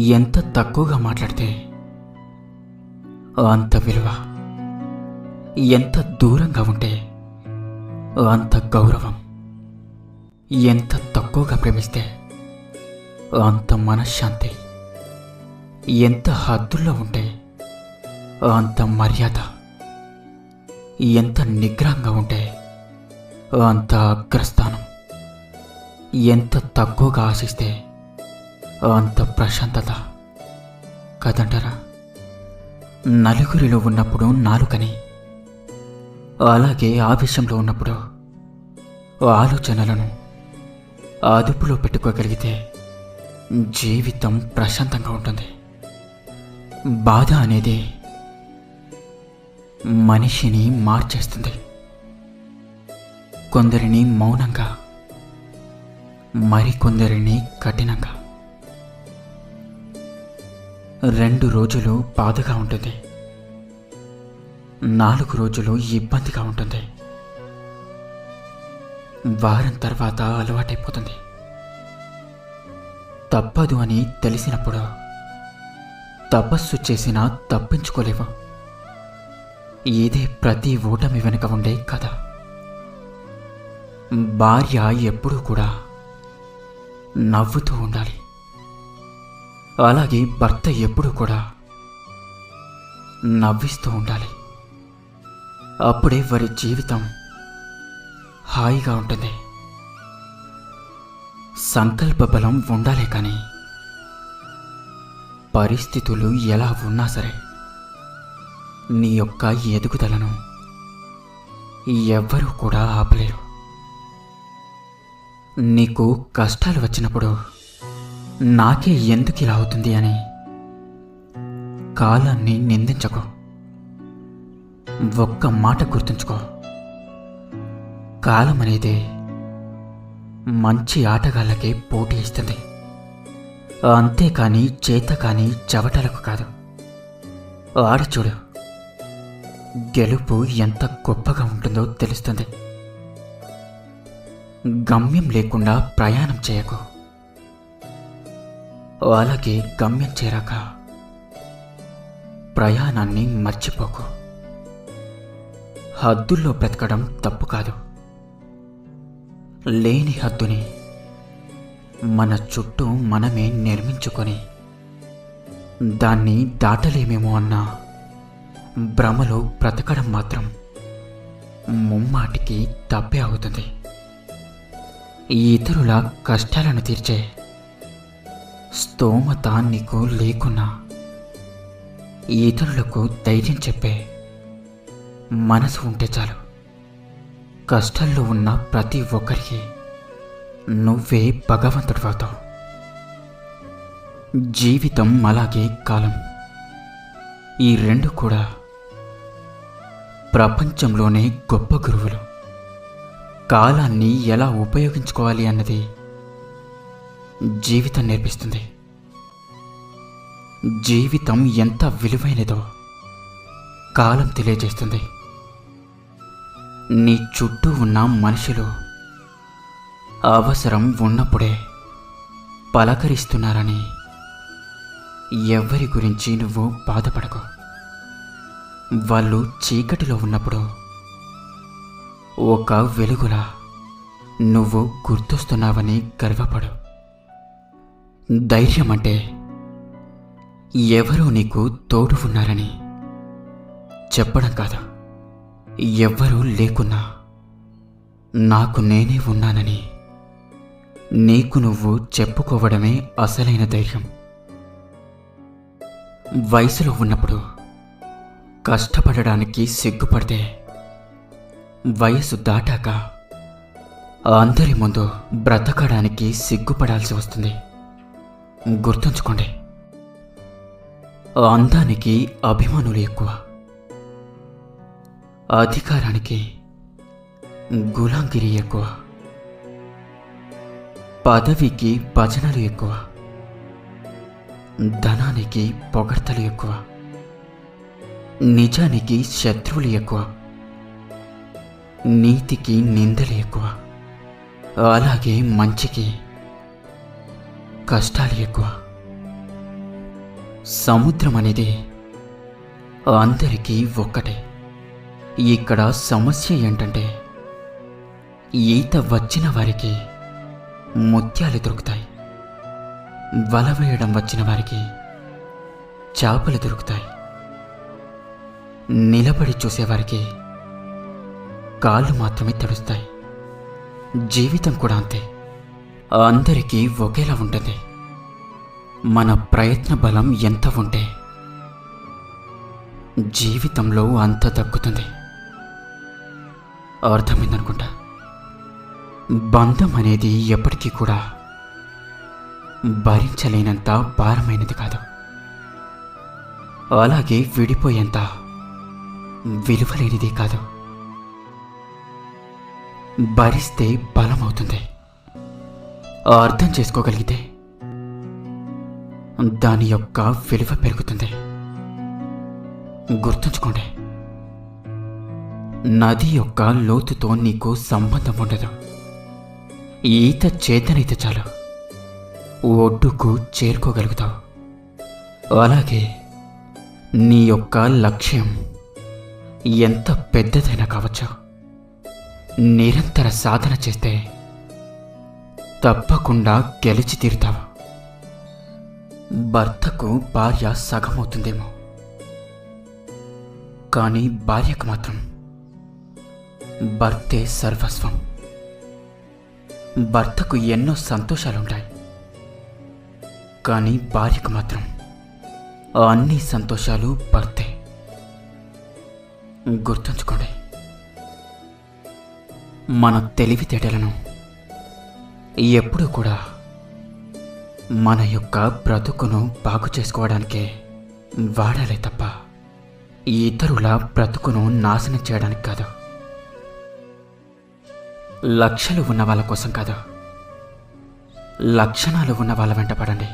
ఎంత తక్కువగా మాట్లాడితే అంత విలువ, ఎంత దూరంగా ఉంటే అంత గౌరవం, ఎంత తక్కువగా ప్రేమిస్తే అంత మనశ్శాంతి, ఎంత హద్దుల్లో ఉంటే అంత మర్యాద, ఎంత నిగ్రహంగా ఉంటే అంత అగ్రస్థానం, ఎంత తక్కువగా ఆశిస్తే అంత ప్రశాంతత కదంటారా? నలుగురిలో ఉన్నప్పుడు నాలుకని, అలాగే ఆవేశంలో ఉన్నప్పుడు ఆలోచనలను అదుపులో పెట్టుకోగలిగితే జీవితం ప్రశాంతంగా ఉంటుంది. బాధ అనేది మనిషిని మార్చేస్తుంది. కొందరిని మౌనంగా, మరికొందరిని కఠినంగా. 2 రోజులు బాధగా ఉంటుంది, 4 రోజులు ఇబ్బందిగా ఉంటుంది, వారం తర్వాత అలవాటైపోతుంది. తప్పదు అని తెలిసినప్పుడు తపస్సు చేసినా తప్పించుకోలేవు. ఇదే ప్రతి ఓటమి వెనుక ఉండే కథ. భార్య ఎప్పుడూ కూడా నవ్వుతూ ఉండాలి, అలాగే భర్త ఎప్పుడూ కూడా నవ్విస్తూ ఉండాలి. అప్పుడే వారి జీవితం హాయిగా ఉంటుంది. సంకల్ప బలం ఉండాలే కానీ పరిస్థితులు ఎలా ఉన్నా సరే నీ యొక్క ఎదుగుదలను ఎవ్వరూ కూడా ఆపలేరు. నీకు కష్టాలు వచ్చినప్పుడు నాకే ఎందుకు ఇలా అవుతుంది అని కాలాన్ని నిందించకు. ఒక్క మాట గుర్తుంచుకో, కాలం అనేది మంచి ఆటగాళ్ళకే పోటీ ఇస్తుంది, అంతేకాని చేత కాని చవటలకు కాదు. ఆడచూడు, గెలుపు ఎంత గొప్పగా ఉంటుందో తెలుస్తుంది. గమ్యం లేకుండా ప్రయాణం చేయకు, అలాగే గమ్యం చేరాక ప్రయాణాన్ని మర్చిపోకు. హద్దుల్లో బ్రతకడం తప్పు కాదు, లేని హద్దుని మన చుట్టూ మనమే నిర్మించుకొని దాన్ని దాటలేమేమో అన్న భ్రమలో బ్రతకడం మాత్రం ముమ్మాటికి తప్పే అవుతుంది. ఇతరుల కష్టాలను తీర్చే స్తోమత నీకు లేకున్నా ఇతరులకు ధైర్యం చెప్పే మనసు ఉంటే చాలు. కష్టాల్లో ఉన్న ప్రతి ఒక్కరికి నువ్వే భగవంతుడివవుతావు. జీవితం అలాగే కాలం, ఈ 2 కూడా ప్రపంచంలోనే గొప్ప గురువులు. కాలాన్ని ఎలా ఉపయోగించుకోవాలి అన్నది జీవితం నేర్పిస్తుంది. జీవితం ఎంత విలువైనదో కాలం తెలియజేస్తుంది. నీ చుట్టూ ఉన్న మనుషులు అవసరం ఉన్నప్పుడే పలకరిస్తున్నారని ఎవరి గురించి నువ్వు బాధపడకు. వాళ్ళు చీకటిలో ఉన్నప్పుడు ఒక వెలుగులా నువ్వు గుర్తొస్తున్నావని గర్వపడు. ధైర్యం అంటే ఎవరో నీకు తోడు ఉన్నారని చెప్పడం కాదు, ఎవ్వరూ లేకున్నా నాకు నేనే ఉన్నానని నీకు నువ్వు చెప్పుకోవడమే అసలైన ధైర్యం. వయసులో ఉన్నప్పుడు కష్టపడడానికి సిగ్గుపడితే వయసు దాటాక అందరి ముందు బ్రతకడానికి సిగ్గుపడాల్సి వస్తుంది. గుర్తుంచుకోండి, అందానికి అభిమానులు ఎక్కువ, అధికారానికి గులాంగిరి ఎక్కువ, పదవికి భజనలు ఎక్కువ, ధనానికి పొగడ్తలు ఎక్కువ, నిజానికి శత్రువులు ఎక్కువ, నీతికి నిందలు ఎక్కువ, అలాగే మంచికి కష్టాలు ఎక్కువ. సముద్రం అనేది అందరికీ ఒక్కటే. ఇక్కడ సమస్య ఏంటంటే ఈత వచ్చిన వారికి ముత్యాలు దొరుకుతాయి, వల వేయడం వచ్చిన వారికి చేపలు దొరుకుతాయి, నిలబడి చూసేవారికి కాళ్ళు మాత్రమే తడుస్తాయి. జీవితం కూడా అంతే, అందరికీ ఒకేలా ఉంటుంది. మన ప్రయత్న బలం ఎంత ఉంటే జీవితంలో అంత దక్కుతుంది. అర్థమైందనుకుంటా. బంధం అనేది ఎప్పటికీ కూడా భరించలేనంత భారమైనది కాదు, అలాగే విడిపోయేంత విలువలేనిది కాదు. భరిస్తే బలమవుతుంది. అర్థం చేసుకోగలిగితే దాని యొక్క విలువ పెరుగుతుంది. గుర్తుంచుకోండి, నది యొక్క లోతుతో నీకు సంబంధం ఉండదు. ఈత చేతనైతే చాలు ఒడ్డుకు చేరుకోగలుగుతావు. అలాగే నీ యొక్క లక్ష్యం ఎంత పెద్దదైనా కావచ్చు, నిరంతర సాధన చేస్తే తప్పకుండా గెలిచి తీరుతావు. భర్తకు భార్య సగమవుతుందేమో, కానీ భార్యకు మాత్రం భర్తే సర్వస్వం. భర్తకు ఎన్నో సంతోషాలుంటాయి, కానీ భార్యకు మాత్రం అన్ని సంతోషాలు భర్తే. గుర్తుంచుకోండి, మన తెలివితేటలను ఎప్పుడూ కూడా మన యొక్క బ్రతుకును బాగు చేసుకోవడానికే వాడాలే తప్ప ఇతరుల బ్రతుకును నాశనం చేయడానికి కాదు. లక్షలు ఉన్న వాళ్ళ కోసం కాదు, లక్షణాలు ఉన్న వాళ్ళ వెంట పడండి.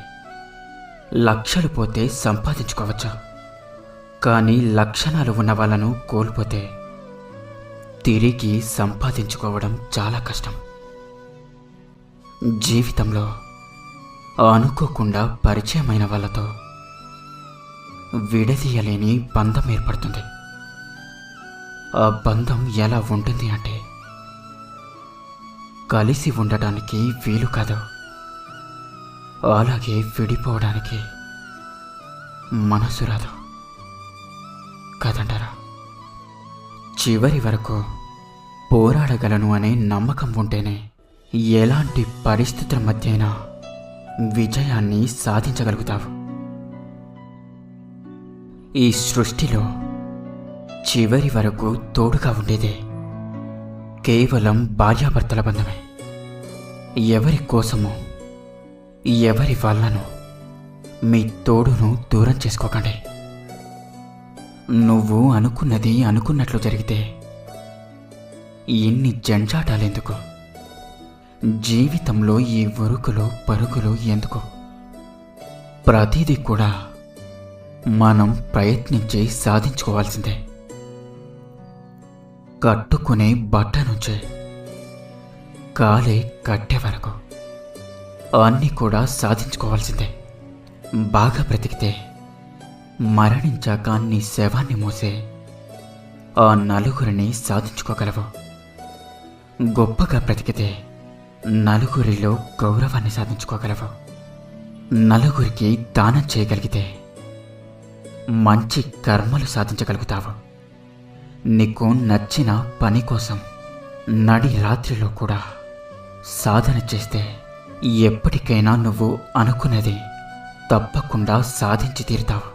లక్షలు పోతే సంపాదించుకోవచ్చు, కానీ లక్షణాలు ఉన్న వాళ్ళను కోల్పోతే తిరిగి సంపాదించుకోవడం చాలా కష్టం. జీవితంలో అనుకోకుండా పరిచయమైన వాళ్ళతో విడదీయలేని బంధం ఏర్పడుతుంది. ఆ బంధం ఎలా ఉంటుంది అంటే కలిసి ఉండటానికి వీలు కాదు, అలాగే విడిపోవడానికి మనసు రాదు కాదంటారా? చివరి వరకు పోరాడగలను అనే నమ్మకం ఉంటేనే ఎలాంటి పరిస్థితుల మధ్య అయినా విజయాన్ని సాధించగలుగుతావు. ఈ సృష్టిలో చివరి వరకు తోడుగా ఉండేదే కేవలం భార్యాభర్తల బంధమే. ఎవరి కోసమో ఎవరి వల్లనో మీ తోడును దూరం చేసుకోకండి. నువ్వు అనుకున్నది అనుకున్నట్లు జరిగితే ఇన్ని జంజాటాలెందుకు? జీవితంలో ఈ ఉరుకులు పరుగులు ఎందుకు? ప్రతిదీ కూడా మనం ప్రయత్నించి సాధించుకోవాల్సిందే. కట్టుకునే బట్ట నుంచి కాలే కట్టే వరకు అన్నీ కూడా సాధించుకోవాల్సిందే. బాగా బ్రతికితే మరణించాక నీ శవాన్ని మోసే ఆ నలుగురిని సాధించుకోగలవు. గొప్పగా బ్రతికితే నలుగురిలో గౌరవాన్ని సాధించుకోగలవు. నలుగురికి దానం చేయగలిగితే మంచి కర్మలు సాధించగలుగుతావు. నీకు నచ్చిన పని కోసం నడి రాత్రిలో కూడా సాధన చేస్తే ఎప్పటికైనా నువ్వు అనుకున్నది తప్పకుండా సాధించి తీరుతావు.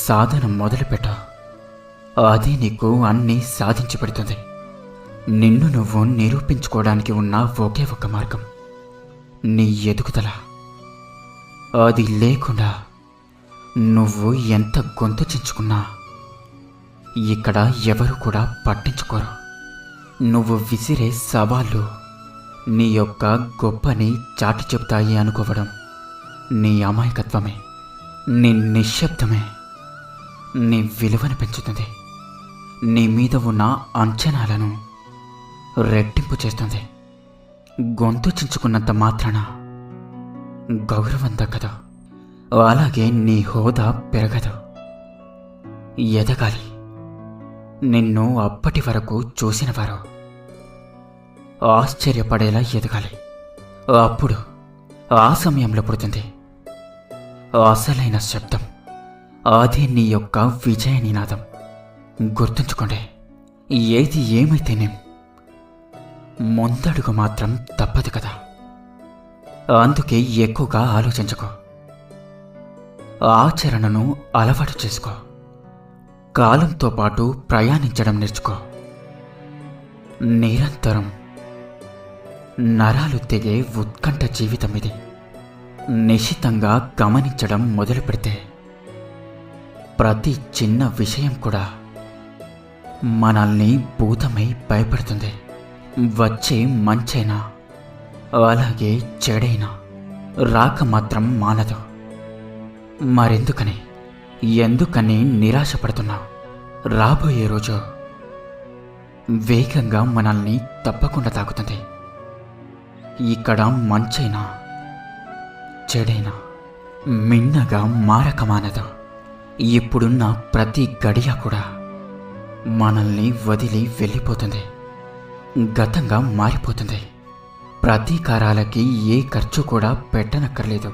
సాధన మొదలుపెట్టావు, అది నీకు అన్నీ సాధించి పెడుతుంది. నిన్ను నువ్వు నిరూపించుకోవడానికి ఉన్న ఒకే ఒక మార్గం నీ ఎదుగుదల. అది లేకుండా నువ్వు ఎంత గొంతు చించుకున్నా ఇక్కడ ఎవరు కూడా పట్టించుకోరు. నువ్వు విసిరే సవాళ్ళు నీ యొక్క గొప్పని చాటి చెబుతాయి అనుకోవడం నీ అమాయకత్వమే. నీ నిశ్శబ్దమే నీ విలువను పెంచుతుంది. నీ మీద ఉన్న అంచనాలను రెట్టింపు చేస్తుంది. గొంతు చించుకున్నంత మాత్రాన గౌరవం దక్కదు. అలాగే నీ హోదా పెరగదు, ఎదగాలి. నిన్ను అప్పటి వరకు చూసినవారు ఆశ్చర్యపడేలా ఎదగాలి. అప్పుడు ఆ సమయంలో పుడుతుంది అసలైన శబ్దం. అదే నీ యొక్క విజయ నినాదం. గుర్తుంచుకోండి, ఏది ఏమైతేనేం ముందడుగు మాత్రం తప్పదు కదా. అందుకే ఎక్కువగా ఆలోచించుకో, ఆచరణను అలవాటు చేసుకో, కాలంతో పాటు ప్రయాణించడం నేర్చుకో. నిరంతరం నరాలు తెగే ఉత్కంఠ జీవితం ఇది. నిశితంగా గమనించడం మొదలు పెడితే ప్రతి చిన్న విషయం కూడా మనల్ని భూతమై భయపడుతుంది. వచ్చే మంచైనా అలాగే చెడైనా రాక మాత్రం మానదు. ఎందుకని నిరాశపడుతున్నావు? రాబోయే రోజు వేగంగా మనల్ని తప్పకుండా తాకుతుంది. ఇక్కడ మంచైనా చెడైనా మిన్నగా మారక మానదు. ఇప్పుడున్న ప్రతి గడియ కూడా మనల్ని వదిలి వెళ్ళిపోతుంది, గతంగా మారిపోతుంది. ప్రతీకారాలకి ఏ ఖర్చు కూడా పెట్టనక్కర్లేదు.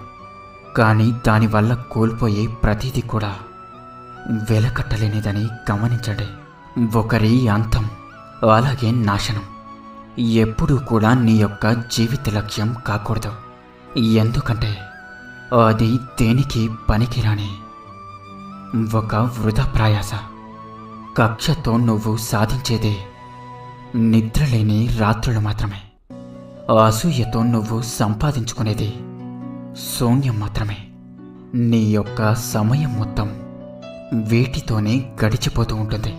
కానీ దానివల్ల కోల్పోయే ప్రతిదీ కూడా వెలకట్టలేనిదని గమనించండి. ఒకరి అంతం అలాగే నాశనం ఎప్పుడూ కూడా నీ యొక్క జీవిత లక్ష్యం కాకూడదు. ఎందుకంటే అది దేనికి పనికిరాని ఒక వృధా ప్రయాస. కక్షతో నువ్వు సాధించేదే నిద్రలేని రాత్రులు మాత్రమే. అసూయతో నువ్వు సంపాదించుకునేది శూన్యం మాత్రమే. నీ యొక్క సమయం మొత్తం వీటితోనే గడిచిపోతూ ఉంటుంది.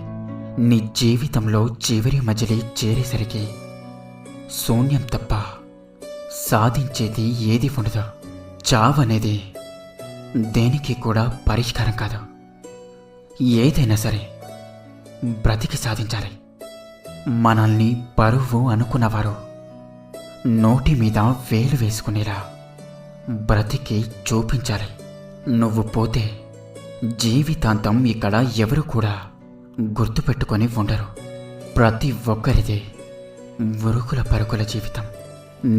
నీ జీవితంలో చివరి మజిలీ చేరేసరికి శూన్యం తప్ప సాధించేది ఏది ఉండదు. చావనేది దేనికి కూడా పరిష్కారం కాదు. ఏదైనా సరే బ్రతికి సాధించాలి. మనల్ని బరువు అనుకున్నవారు నోటి మీద వేలు వేసుకునేలా బ్రతికి చూపించాలి. నువ్వు పోతే జీవితాంతం ఇక్కడ ఎవరు కూడా గుర్తుపెట్టుకొని ఉండరు. ప్రతి ఒక్కరిదే ఉరుకుల పరుగుల జీవితం.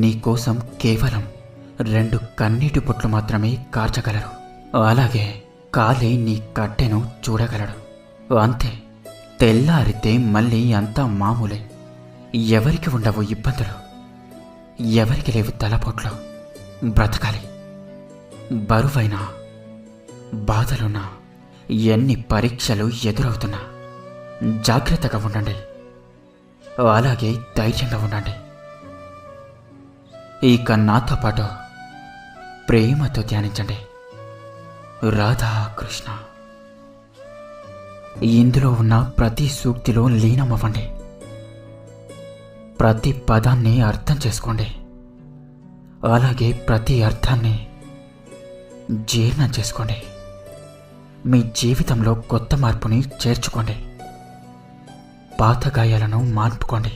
నీకోసం కేవలం 2 కన్నీటి బొట్లు మాత్రమే కార్చగలరు. అలాగే కాలే నీ కట్టెను చూడగలడు. అంతే. తెల్లారితే మళ్ళీ అంతా మామూలే. ఎవరికి ఉండవు ఇబ్బందులు, ఎవరికి లేవు తలపోట్లు. బ్రతకాలి. బరువైన బాధలున్నా, ఎన్ని పరీక్షలు ఎదురవుతున్నా జాగ్రత్తగా ఉండండి. అలాగే ధైర్యంగా ఉండండి. ఇక నాతో పాటు ప్రేమతో ధ్యానించండి. రాధాకృష్ణ. ఇందులో ఉన్న ప్రతి సూక్తిలో లీనమవ్వండి. ప్రతి పదాన్ని అర్థం చేసుకోండి. అలాగే ప్రతి అర్థాన్ని జీర్ణం చేసుకోండి. మీ జీవితంలో కొత్త మార్పుని చేర్చుకోండి. పాత గాయాలను మాన్పుకోండి.